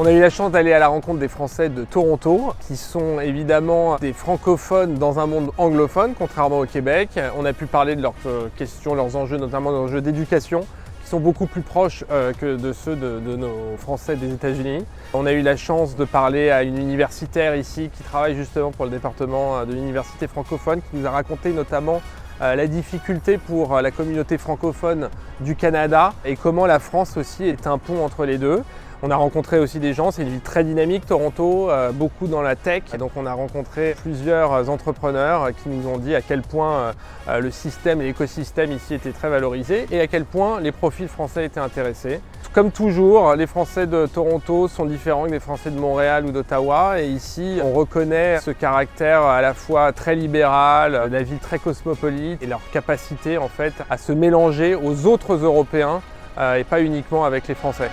On a eu la chance d'aller à la rencontre des Français de Toronto, qui sont évidemment des francophones dans un monde anglophone, contrairement au Québec. On a pu parler de leurs questions, leurs enjeux, notamment leurs enjeux d'éducation, qui sont beaucoup plus proches que de ceux de nos Français des États-Unis. On a eu la chance de parler à une universitaire ici qui travaille justement pour le département de l'université francophone, qui nous a raconté notamment la difficulté pour la communauté francophone du Canada et comment la France aussi est un pont entre les deux. On a rencontré aussi des gens, c'est une ville très dynamique, Toronto, beaucoup dans la tech. Donc on a rencontré plusieurs entrepreneurs qui nous ont dit à quel point le système et l'écosystème ici étaient très valorisés et à quel point les profils français étaient intéressés. Comme toujours, les Français de Toronto sont différents des Français de Montréal ou d'Ottawa et ici on reconnaît ce caractère à la fois très libéral, la ville très cosmopolite et leur capacité en fait à se mélanger aux autres Européens et pas uniquement avec les Français.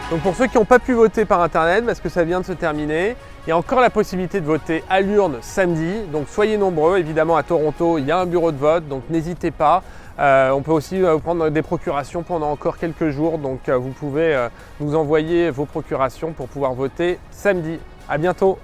Donc pour ceux qui n'ont pas pu voter par internet, parce que ça vient de se terminer, il y a encore la possibilité de voter à l'urne samedi. Donc soyez nombreux, évidemment à Toronto, il y a un bureau de vote, donc n'hésitez pas. On peut aussi prendre des procurations pendant encore quelques jours, donc vous pouvez nous envoyer vos procurations pour pouvoir voter samedi. À bientôt!